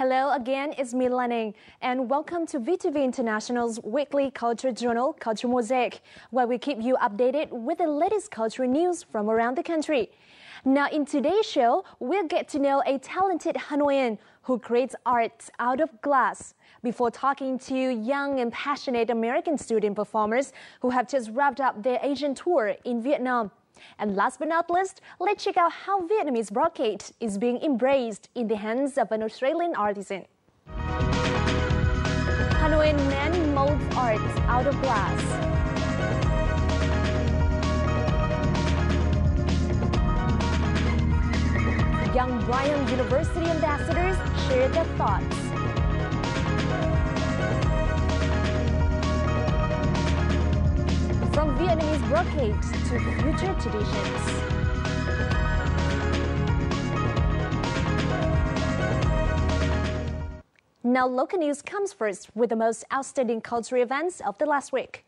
Hello again, it's me Lanning, and welcome to VTV International's weekly culture journal, Culture Mosaic, where we keep you updated with the latest cultural news from around the country. Now, in today's show, we'll get to know a talented Hanoian who creates art out of glass, before talking to young and passionate American student performers who have just wrapped up their Asian tour in Vietnam. And last but not least, let's check out how Vietnamese brocade is being embraced in the hands of an Australian artisan. Hanoian man molds art out of glass. Young Brian University ambassadors share their thoughts. From Vietnamese brocade to future traditions. Now, local news comes first with the most outstanding cultural events of the last week.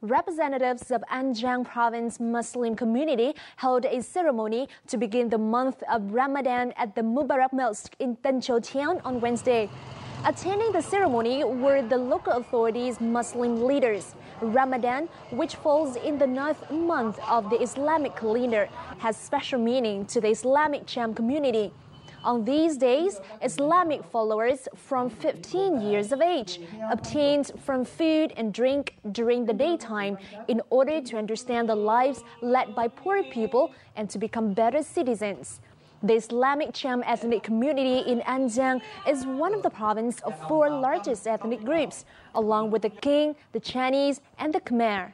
Representatives of An Giang Province Muslim community held a ceremony to begin the month of Ramadan at the Mubarak Mosque in Tân Châu town on Wednesday. Attending the ceremony were the local authorities' Muslim leaders. Ramadan, which falls in the 9th month of the Islamic calendar, has special meaning to the Islamic Cham community. On these days, Islamic followers from 15 years of age obtained from food and drink during the daytime in order to understand the lives led by poor people and to become better citizens. The Islamic Cham ethnic community in An Giang is one of the province's 4 largest ethnic groups, along with the King, the Chinese, and the Khmer.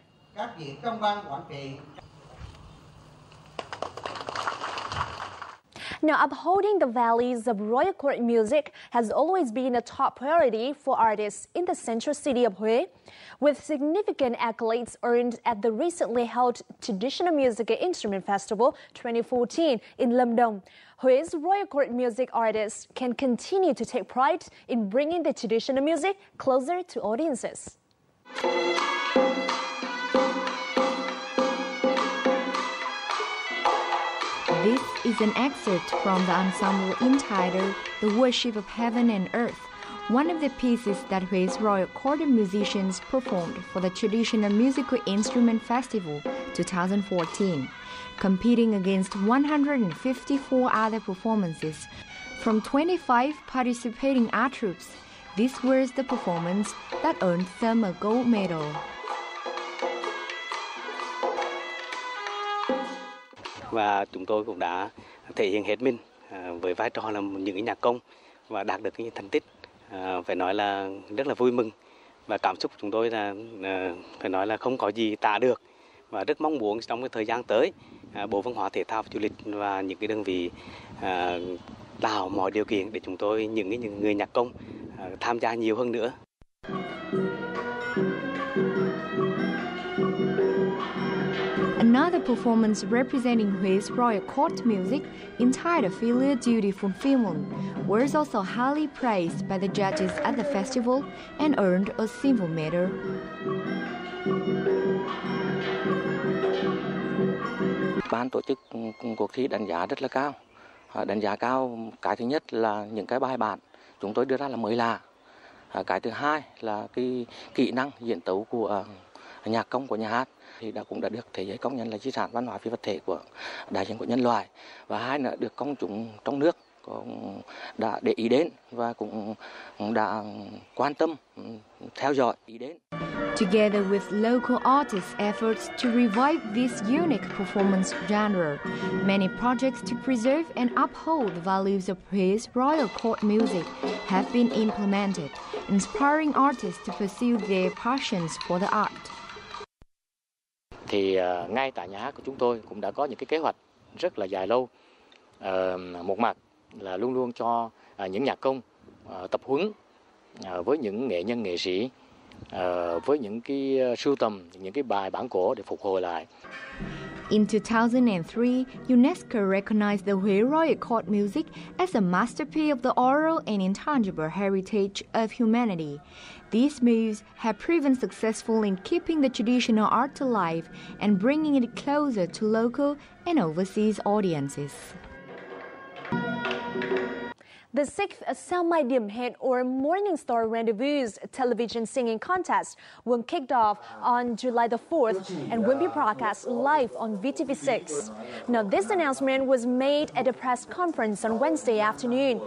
Now, upholding the values of royal court music has always been a top priority for artists in the central city of Huế, with significant accolades earned at the recently held Traditional Music and Instrument Festival 2014 in Lâm Đồng. Huế royal court music artists can continue to take pride in bringing the traditional music closer to audiences. This is an excerpt from the ensemble entitled The Worship of Heaven and Earth, one of the pieces that Huế Royal Court musicians performed for the Traditional Musical Instrument Festival 2014, competing against 154 other performances from 25 participating art troupes. This was the performance that earned them a gold medal. Và chúng tôi cũng đã thể hiện hết mình với vai trò là những cái nhạc công và đạt được cái thành tích phải nói là rất là vui mừng, và cảm xúc chúng tôi là phải nói là không có gì tả được, và rất mong muốn trong cái thời gian tới Bộ Văn hóa Thể thao và Du lịch và những cái đơn vị tạo mọi điều kiện để chúng tôi những người nhạc công tham gia nhiều hơn nữa. Another performance representing Huế Royal Court music, entitled Filial Duty from Finland, was also highly praised by the judges at the festival and earned a silver medal. Ban tổ chức cuộc thi đánh giá rất là cao. Đánh giá cao, cái thứ nhất là những cái bài bản chúng tôi đưa ra là mới lạ. Cái thứ hai là cái kỹ năng diễn tấu của nhạc công của nhà hát thì cũng đã được thế giới công nhận là di sản văn hóa phi vật thể của đại diện của nhân loại, và hai nữa được công chúng trong nước cũng đã để ý đến và cũng đã quan tâm theo dõi ý đến. Together with local artists' efforts to revive this unique performance genre, many projects to preserve and uphold the values of Huế Royal Court music have been implemented, inspiring artists to pursue their passions for the art. Thì ngay tại nhà hát của chúng tôi cũng đã có những cái kế hoạch rất là dài lâu. Một mặt là luôn luôn cho những nhạc công tập huấn với những nghệ nhân nghệ sĩ, với những cái sưu tầm những cái bài bản cổ để phục hồi lại. In 2003, UNESCO recognized the Huế Royal Court music as a masterpiece of the oral and intangible heritage of humanity. These moves have proven successful in keeping the traditional art alive and bringing it closer to local and overseas audiences. The 6th Sao Mai Điểm Hẹn or Morning Star Rendezvous television singing contest will kick off on July the 4th and will be broadcast live on VTV6. Now, this announcement was made at a press conference on Wednesday afternoon.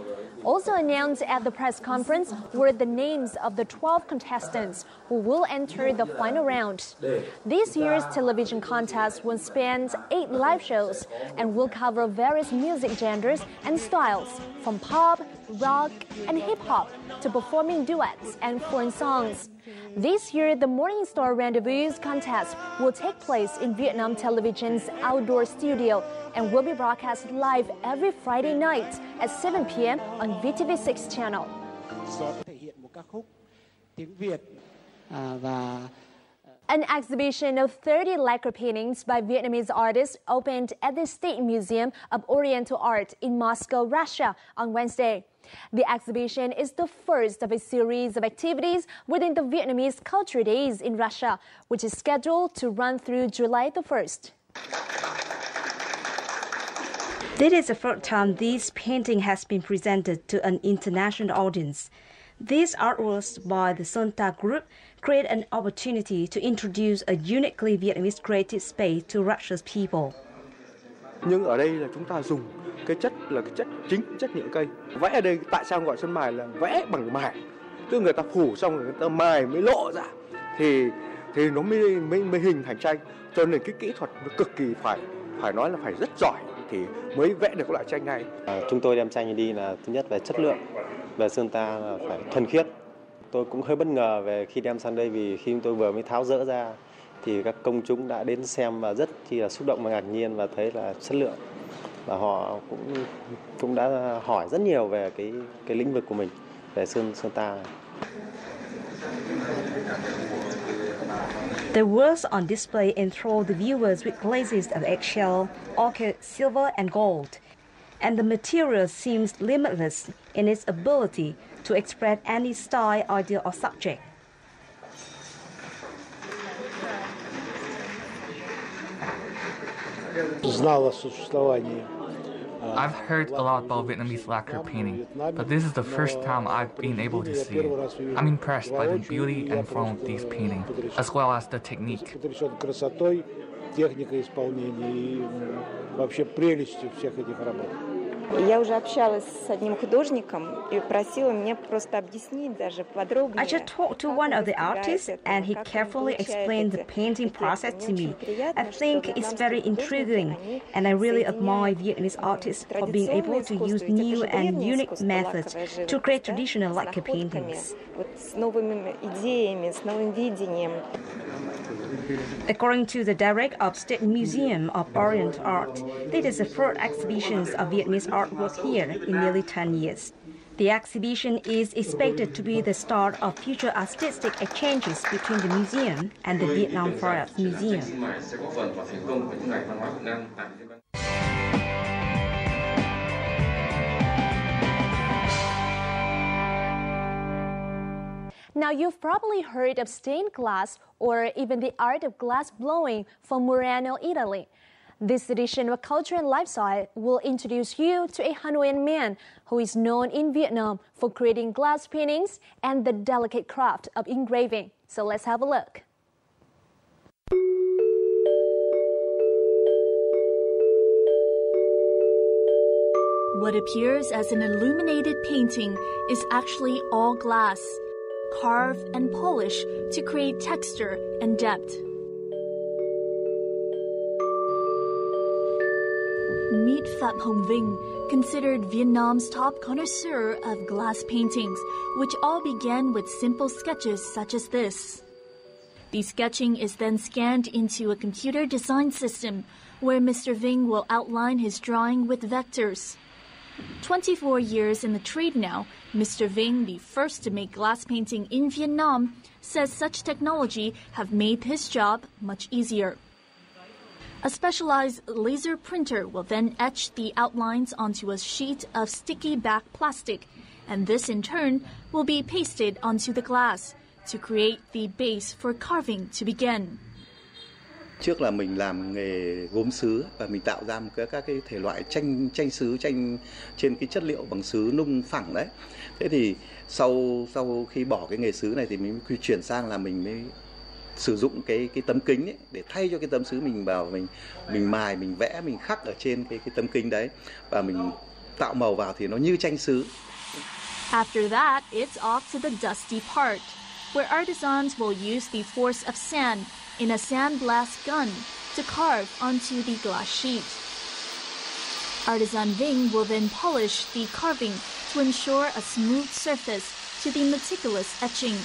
Also announced at the press conference were the names of the 12 contestants who will enter the final round. This year's television contest will span 8 live shows and will cover various music genres and styles, from pop, rock, and hip-hop to performing duets and foreign songs. This year, the Morning Star Rendezvous contest will take place in Vietnam Television's outdoor studio and will be broadcast live every Friday night at 7 p.m. on VTV6 channel. An exhibition of 30 lacquer paintings by Vietnamese artists opened at the State Museum of Oriental Art in Moscow, Russia on Wednesday. The exhibition is the first of a series of activities within the Vietnamese Culture Days in Russia, which is scheduled to run through July the 1st. This is the first time this painting has been presented to an international audience. These artworks by the Sonta Group create an opportunity to introduce a uniquely Vietnamese creative space to Russia's people. Nhưng ở đây là chúng ta dùng cái chất là cái chất chính, chất nhựa cây. Vẽ ở đây tại sao gọi sơn mài là vẽ bằng mài. Tức người ta phủ xong rồi người ta mài mới lộ ra thì nó mới hình thành tranh. Cho nên cái kỹ thuật nó cực kỳ phải nói là phải rất giỏi thì mới vẽ được cái loại tranh này. Chúng tôi đem tranh đi là thứ nhất về chất lượng, về sơn ta là phải thuần khiết. Tôi cũng hơi bất ngờ về khi đem sang đây vì khi tôi vừa mới tháo dỡ ra thì các công chúng đã đến xem và rất chi là xúc động và ngạc nhiên và thấy là chất lượng, và họ cũng đã hỏi rất nhiều về cái lĩnh vực của mình về sơn ta. The works on display enthrall the viewers with glazes of eggshell, orchid, silver and gold. And the material seems limitless in its ability to express any style, idea or subject. I've heard a lot about Vietnamese lacquer painting, but this is the first time I've been able to see it. I'm impressed by the beauty and form of these paintings, as well as the technique. Я уже общалась с одним художником и просила мне просто объяснить даже подробнее. I just talked to one of the artists and he carefully explained the painting process to me. I think it's very intriguing and I really admire Vietnamese artists for being able to use new and unique methods to create traditional lacquer paintings. С новыми идеями, с новым видением. According to the director of State Museum of Oriental Art, this is the first exhibition of Vietnamese artwork here in nearly 10 years. The exhibition is expected to be the start of future artistic exchanges between the museum and the Vietnam Fine Arts Museum. Now, you've probably heard of stained glass or even the art of glass blowing from Murano, Italy. This edition of Culture and Lifestyle will introduce you to a Hanoian man who is known in Vietnam for creating glass paintings and the delicate craft of engraving. So let's have a look. What appears as an illuminated painting is actually all glass, carved and polished to create texture and depth. Meet Pham Hong Vinh, considered Vietnam's top connoisseur of glass paintings, which all began with simple sketches such as this. The sketching is then scanned into a computer design system, where Mr. Vinh will outline his drawing with vectors. 24 years in the trade now, Mr. Vinh, the first to make glass painting in Vietnam, says such technology have made his job much easier. A specialized laser printer will then etch the outlines onto a sheet of sticky back plastic, and this in turn will be pasted onto the glass to create the base for carving to begin. Trước là mình làm nghề gốm sứ và mình tạo ra các cái thể loại tranh sứ, tranh trên cái chất liệu bằng sứ nung phẳng đấy. Thế thì sau khi bỏ cái nghề sứ này thì mình chuyển sang là mình mới sử dụng cái tấm kính ấy, để thay cho cái tấm sứ, mình vào mình mài, mình vẽ, mình khắc ở trên cái tấm kính đấy và mình tạo màu vào thì nó như tranh sứ. After that, it's off to the dusty part, where artisans will use the force of sand in a sandblast gun to carve onto the glass sheet. Artisan Vinh will then polish the carving to ensure a smooth surface to the meticulous etching.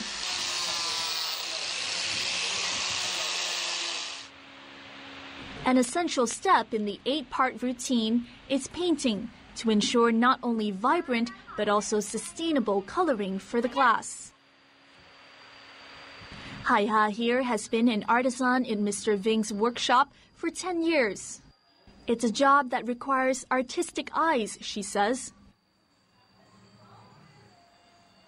An essential step in the 8-part routine is painting to ensure not only vibrant but also sustainable coloring for the glass. Hai Ha here has been an artisan in Mr. Ving's workshop for 10 years. It's a job that requires artistic eyes, she says.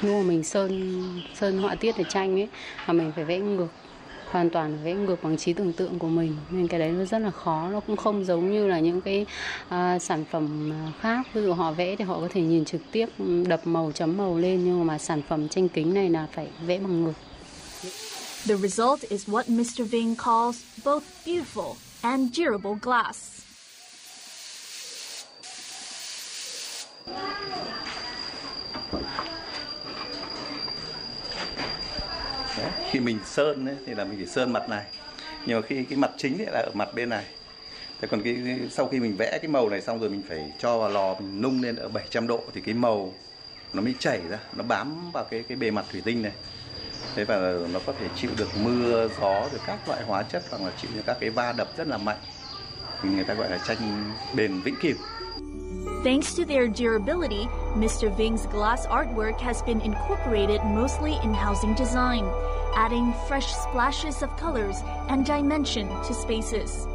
Lúc mà mình sơn họa tiết để tranh ấy, mà mình phải vẽ ngược, hoàn toàn vẽ ngược bằng trí tưởng tượng của mình, nên cái đấy nó rất là khó. Nó cũng không giống như là những cái sản phẩm khác. Ví dụ họ vẽ thì họ có thể nhìn trực tiếp, đập màu, chấm màu lên, nhưng mà sản phẩm tranh kính này là phải vẽ bằng ngược. The result is what Mr. Ving calls both beautiful and durable glass. Đấy, khi mình sơn ấy, thì là mình phải sơn mặt này, nhưng mà khi cái mặt chính ấy là ở mặt bên này. Thế còn sau khi mình vẽ cái màu này xong rồi mình phải cho vào lò, mình nung lên ở 700 độ thì cái màu nó mới chảy ra, nó bám vào cái bề mặt thủy tinh này. Thế và nó có thể chịu được mưa, gió, rồi các loại hóa chất, hoặc là chịu những các cái va đập rất là mạnh. Thì người ta gọi là tranh bền vĩnh cửu. Thanks to their durability, Mr. Ving's glass artwork has been incorporated mostly in housing design, adding fresh splashes of colors and dimension to spaces.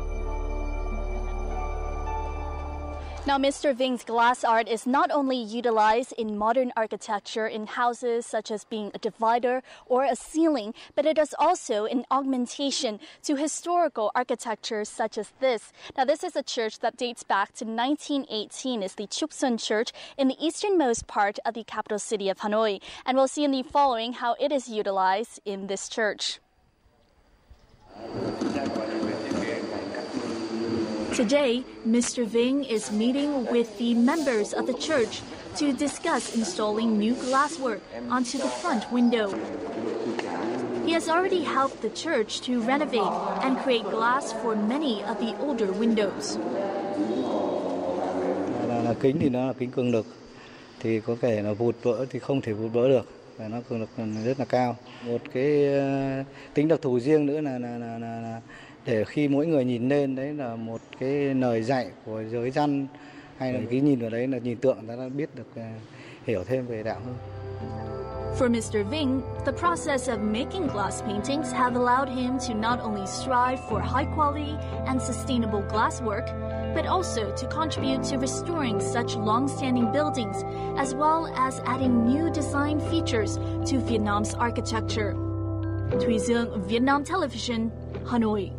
Now, Mr. Ving's glass art is not only utilized in modern architecture in houses such as being a divider or a ceiling, but it is also an augmentation to historical architecture such as this. Now, this is a church that dates back to 1918. It's the Chuksun Church in the easternmost part of the capital city of Hanoi. And we'll see in the following how it is utilized in this church. Today, Mr. Ving is meeting with the members of the church to discuss installing new glasswork onto the front window. He has already helped the church to renovate and create glass for many of the older windows. Kính thì nó là kính cường lực, thì có thể là vụt vỡ thì không thể vụt vỡ được, và nó cường lực rất là cao. Một cái tính đặc thù riêng nữa là để khi mỗi người nhìn lên đấy là một cái lời dạy của giới dân, hay là cái nhìn vào đấy là nhìn tượng ta đã biết được, hiểu thêm về đạo hơn. For Mr. Ving, the process of making glass paintings have allowed him to not only strive for high quality and sustainable glasswork, but also to contribute to restoring such long-standing buildings, as well as adding new design features to Vietnam's architecture. Thùy Dương, Vietnam Television, Hanoi.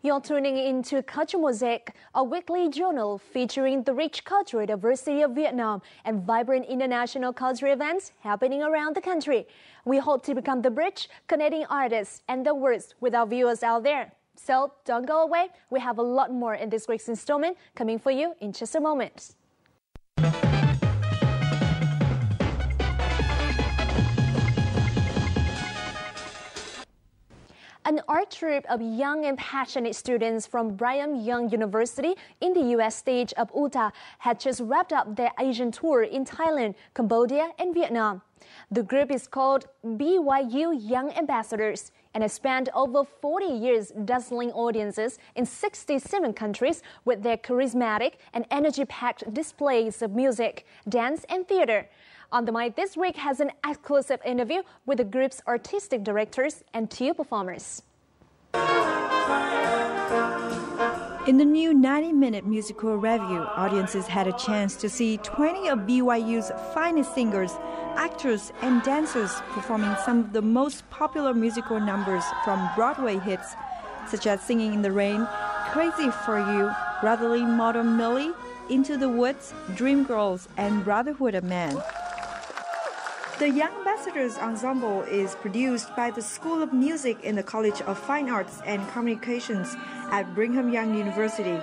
You're tuning into Culture Mosaic, a weekly journal featuring the rich cultural diversity of Vietnam and vibrant international cultural events happening around the country. We hope to become the bridge connecting artists and the words with our viewers out there. So don't go away. We have a lot more in this week's installment coming for you in just a moment. An art troupe of young and passionate students from Brigham Young University in the U.S. state of Utah had just wrapped up their Asian tour in Thailand, Cambodia, and Vietnam. The group is called BYU Young Ambassadors. and has spent over 40 years dazzling audiences in 67 countries with their charismatic and energy-packed displays of music, dance, and theater. On the Mic this week has an exclusive interview with the group's artistic directors and 2 performers. In the new 90-minute musical revue, audiences had a chance to see 20 of BYU's finest singers, actors, and dancers performing some of the most popular musical numbers from Broadway hits, such as Singing in the Rain, Crazy for You, Brotherly Modern Millie, Into the Woods, Dreamgirls, and Brotherhood of Man. The Young Ambassadors Ensemble is produced by the School of Music in the College of Fine Arts and Communications at Brigham Young University.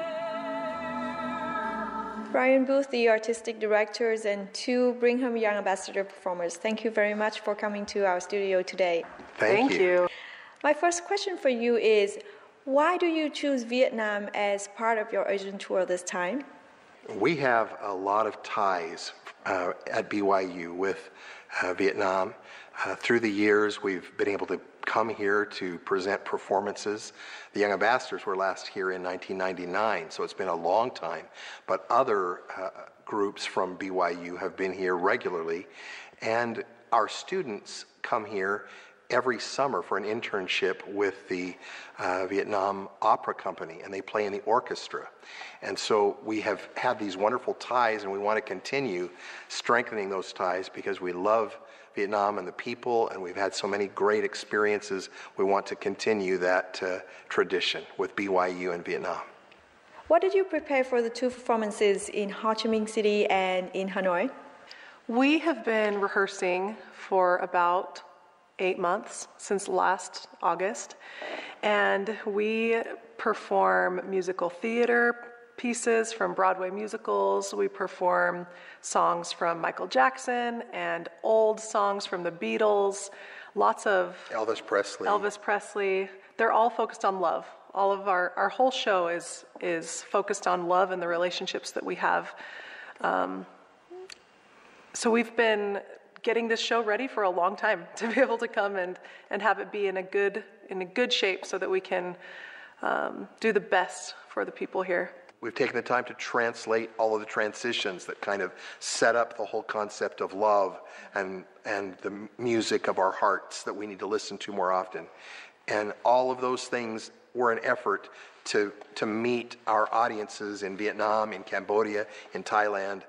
Brian Booth, the artistic directors and 2 Brigham Young Ambassador performers, thank you very much for coming to our studio today. Thank you. My first question for you is, why do you choose Vietnam as part of your Asian tour this time? We have a lot of ties at BYU with Vietnam. Through the years, we've been able to come here to present performances. The Young Ambassadors were last here in 1999, so it's been a long time. But other groups from BYU have been here regularly. And our students come here every summer for an internship with the Vietnam Opera Company, and they play in the orchestra. And so we have had these wonderful ties, and we want to continue strengthening those ties because we love Vietnam and the people, and we've had so many great experiences. We want to continue that tradition with BYU and Vietnam. What did you prepare for the 2 performances in Ho Chi Minh City and in Hanoi? We have been rehearsing for about 8 months, since last August, and we perform musical theater pieces from Broadway musicals. We perform songs from Michael Jackson and old songs from the Beatles, lots of Elvis Presley. They're all focused on love. All of our whole show is focused on love and the relationships that we have. So we've been getting this show ready for a long time to be able to come and have it be in a good shape so that we can do the best for the people here. We've taken the time to translate all of the transitions that kind of set up the whole concept of love and the music of our hearts that we need to listen to more often. And all of those things were an effort to meet our audiences in Vietnam, in Cambodia, in Thailand,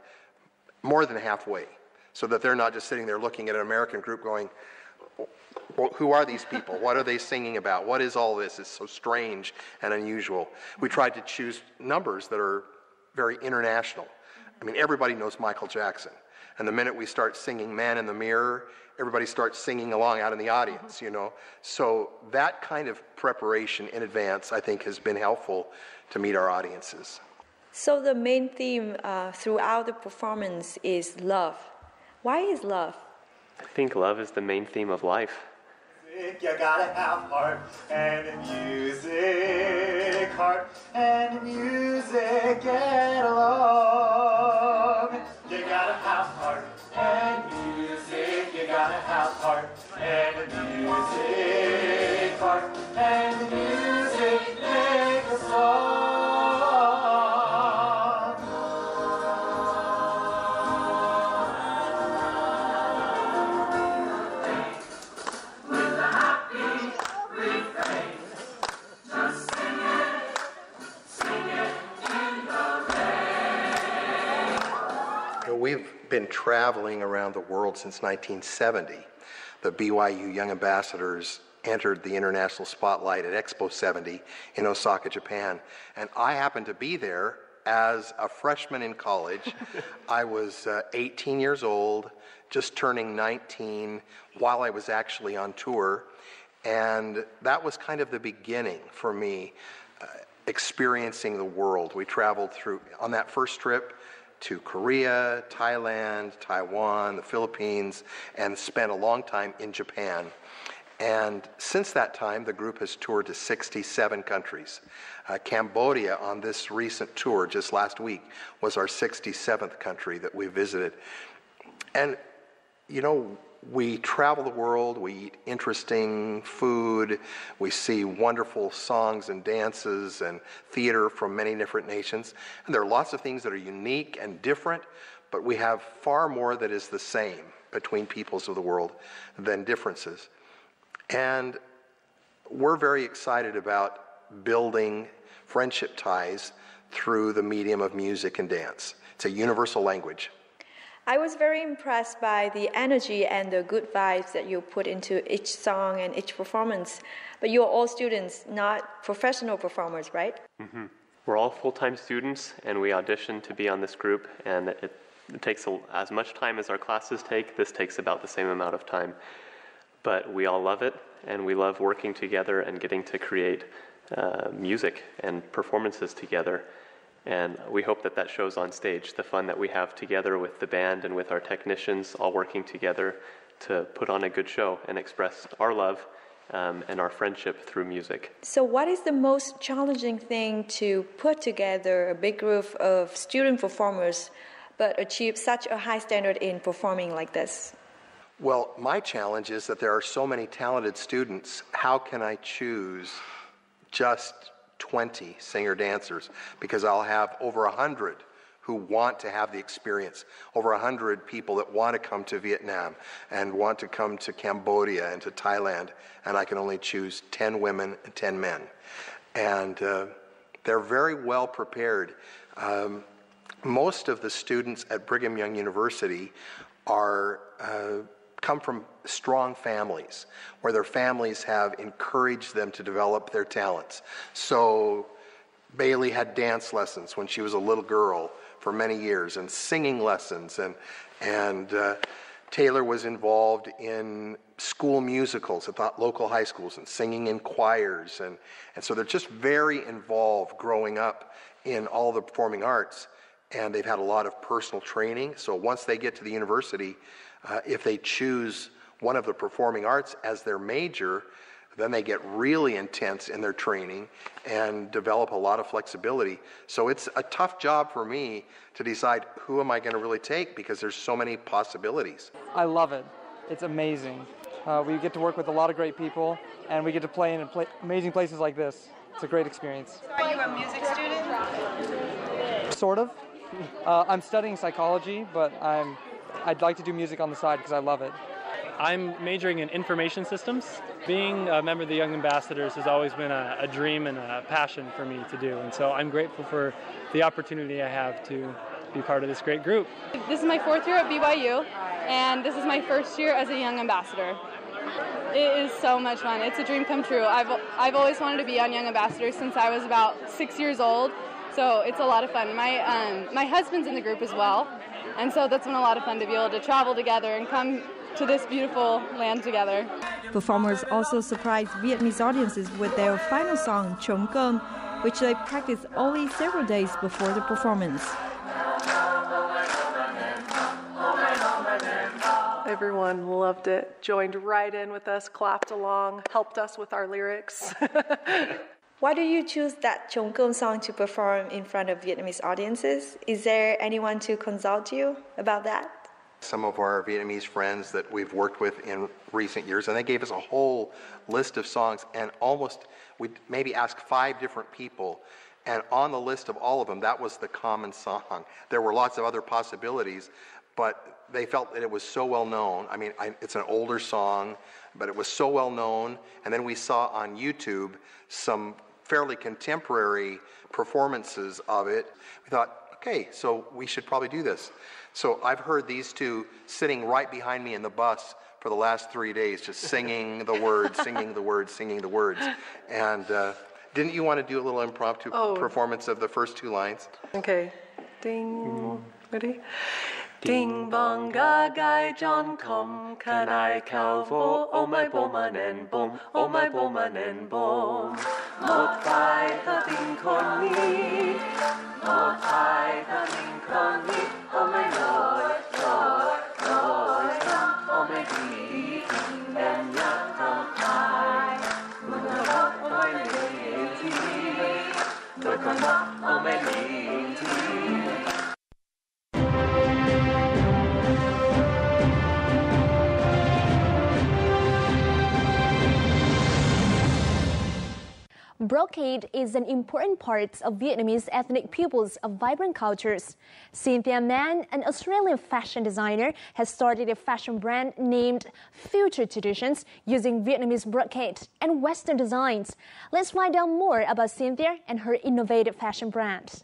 more than halfway, so that they're not just sitting there looking at an American group going, well, who are these people? What are they singing about? What is all this? It's so strange and unusual. We tried to choose numbers that are very international. I mean, everybody knows Michael Jackson. And the minute we start singing Man in the Mirror, everybody starts singing along out in the audience, you know. So that kind of preparation in advance, I think, has been helpful to meet our audiences. So the main theme throughout the performance is love. Why is love? I think love is the main theme of life. You gotta have heart and music, heart and music get along. You gotta have heart and music, you gotta have heart and music, heart and music make a song. We've been traveling around the world since 1970. The BYU Young Ambassadors entered the international spotlight at Expo 70 in Osaka, Japan. And I happened to be there as a freshman in college. I was 18 years old, just turning 19, while I was actually on tour. And that was kind of the beginning for me, experiencing the world. We traveled through, on that first trip, to Korea, Thailand, Taiwan, the Philippines, and spent a long time in Japan. And since that time, the group has toured to 67 countries. Cambodia, on this recent tour just last week, was our 67th country that we visited. And you know, we travel the world, we eat interesting food, we see wonderful songs and dances and theater from many different nations. And there are lots of things that are unique and different, but we have far more that is the same between peoples of the world than differences. And we're very excited about building friendship ties through the medium of music and dance. It's a universal language. I was very impressed by the energy and the good vibes that you put into each song and each performance. But you're all students, not professional performers, right? Mm-hmm. We're all full-time students, and we audition to be on this group, and it takes as much time as our classes take. This takes about the same amount of time. But we all love it, and we love working together and getting to create music and performances together. And we hope that shows on stage, the fun that we have together with the band and with our technicians, all working together to put on a good show and express our love and our friendship through music. So what is the most challenging thing to put together a big group of student performers but achieve such a high standard in performing like this? Well, my challenge is that there are so many talented students. How can I choose just 20 singer-dancers? Because I'll have over 100 who want to have the experience, over 100 people that want to come to Vietnam and want to come to Cambodia and to Thailand, and I can only choose 10 women and 10 men. And they're very well prepared. Most of the students at Brigham Young University come from strong families, where their families have encouraged them to develop their talents. So Bailey had dance lessons when she was a little girl for many years, and singing lessons, and Taylor was involved in school musicals at the local high schools and singing in choirs, and so they're just very involved growing up in all the performing arts, and they've had a lot of personal training. So once they get to the university, if they choose one of the performing arts as their major, then they get really intense in their training and develop a lot of flexibility. So it's a tough job for me to decide who am I going to really take, because there's so many possibilities. I love it. It's amazing. We get to work with a lot of great people, and we get to play in amazing places like this. It's a great experience. Are you a music student? Sort of. I'm studying psychology, but I'd like to do music on the side because I love it. I'm majoring in information systems. Being a member of the Young Ambassadors has always been a dream and a passion for me to do, and so I'm grateful for the opportunity I have to be part of this great group. This is my 4th year at BYU, and this is my 1st year as a Young Ambassador. It is so much fun. It's a dream come true. I've always wanted to be on Young Ambassadors since I was about 6 years old, so it's a lot of fun. My husband's in the group as well, and so that's been a lot of fun to be able to travel together and come to this beautiful land together. Performers also surprised Vietnamese audiences with their final song, Trống Cơm, which they practiced only several days before the performance. Everyone loved it, joined right in with us, clapped along, helped us with our lyrics. Why do you choose that Trống Cơm song to perform in front of Vietnamese audiences? Is there anyone to consult you about that? Some of our Vietnamese friends that we've worked with in recent years, and they gave us a whole list of songs, and we maybe asked 5 different people, and on the list of all of them, that was the common song. There were lots of other possibilities, but they felt that it was so well known. I mean, it's an older song, but it was so well known, and then we saw on YouTube some fairly contemporary performances of it. We thought, okay, so we should probably do this. So I've heard these two sitting right behind me in the bus for the last 3 days, just singing the words, singing the words, singing the words. And didn't you want to do a little impromptu performance of the first 2 lines? Okay. Ding. Ready? Ding bong ga gai John kom can I cao vô oh my bom nen bom oh my bom nen bom một vài ta tình con mi một vài ta tình con mi oh my lord oh my đi em nhắc thầm ai muốn nó oh my linh thi tôi còn nó oh my linh thi. Brocade is an important part of Vietnamese ethnic peoples of vibrant cultures. Cynthia Mann, an Australian fashion designer, has started a fashion brand named Future Traditions using Vietnamese brocade and Western designs. Let's find out more about Cynthia and her innovative fashion brand.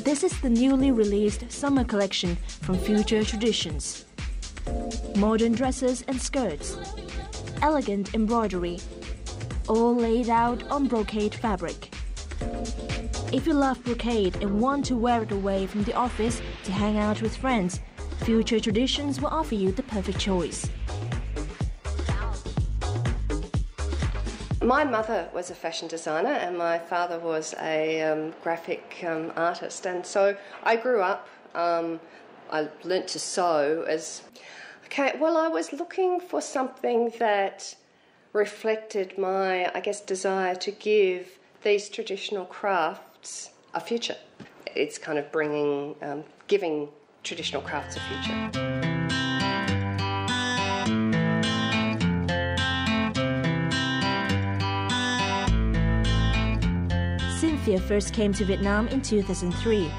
This is the newly released summer collection from Future Traditions. Modern dresses and skirts, elegant embroidery, all laid out on brocade fabric. If you love brocade and want to wear it away from the office to hang out with friends, Future Traditions will offer you the perfect choice. My mother was a fashion designer and my father was a graphic artist, and so I grew up, I learnt to sew as... I was looking for something that reflected my, desire to give these traditional crafts a future. It's kind of giving traditional crafts a future. Cynthia first came to Vietnam in 2003.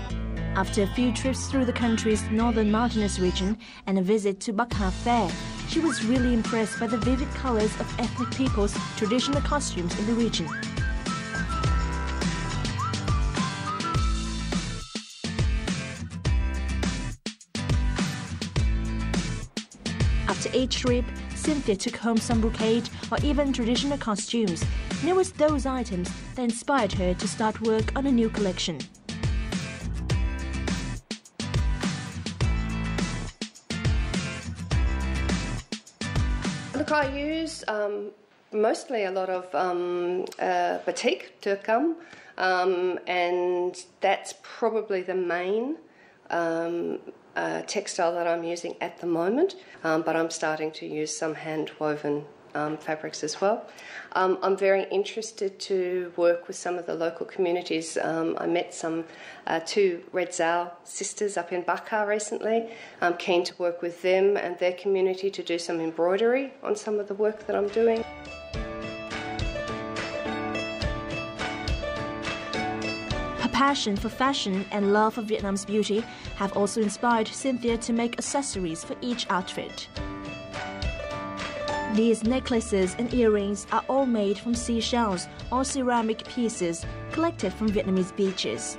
After a few trips through the country's northern mountainous region and a visit to Bắc Hà Fair, she was really impressed by the vivid colors of ethnic people's traditional costumes in the region. After each trip, Cynthia took home some brocade or even traditional costumes, and it was those items that inspired her to start work on a new collection. Look, I use mostly a lot of batik, turkam, and that's probably the main textile that I'm using at the moment, but I'm starting to use some hand-woven fabrics as well. I'm very interested to work with some of the local communities. I met two Red Zao sisters up in Bắc Hà recently. I'm keen to work with them and their community to do some embroidery on some of the work that I'm doing. Her passion for fashion and love of Vietnam's beauty have also inspired Cynthia to make accessories for each outfit. These necklaces and earrings are all made from seashells or ceramic pieces collected from Vietnamese beaches.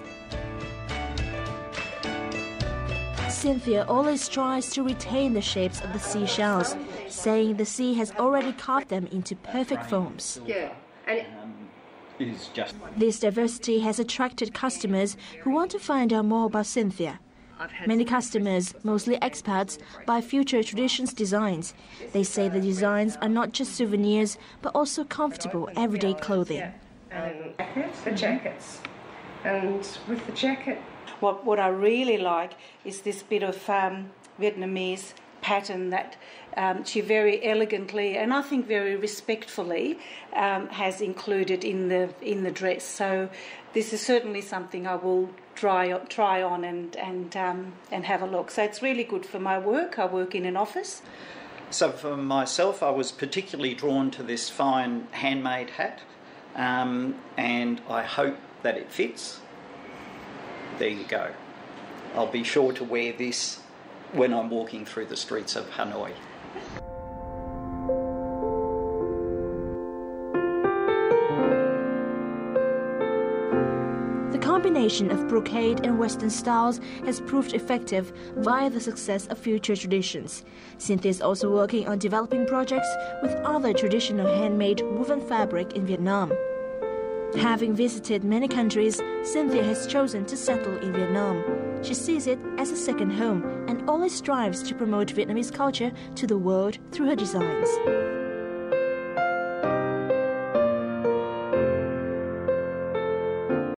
Cynthia always tries to retain the shapes of the seashells, saying the sea has already carved them into perfect forms. This diversity has attracted customers who want to find out more about Cynthia. Many customers, mostly expats, buy Future Traditions designs. They say the designs are not just souvenirs, but also comfortable everyday clothing. The jackets. And with the jacket, what I really like is this bit of Vietnamese pattern that she very elegantly and I think very respectfully has included in the dress. So this is certainly something I will try on and have a look. So it's really good for my work. I work in an office. So for myself, I was particularly drawn to this fine handmade hat, and I hope that it fits. There you go. I'll be sure to wear this when I'm walking through the streets of Hanoi. The combination of brocade and Western styles has proved effective via the success of Future Traditions. Cynthia is also working on developing projects with other traditional handmade woven fabric in Vietnam. Having visited many countries, Cynthia has chosen to settle in Vietnam. She sees it as a second home and always strives to promote Vietnamese culture to the world through her designs.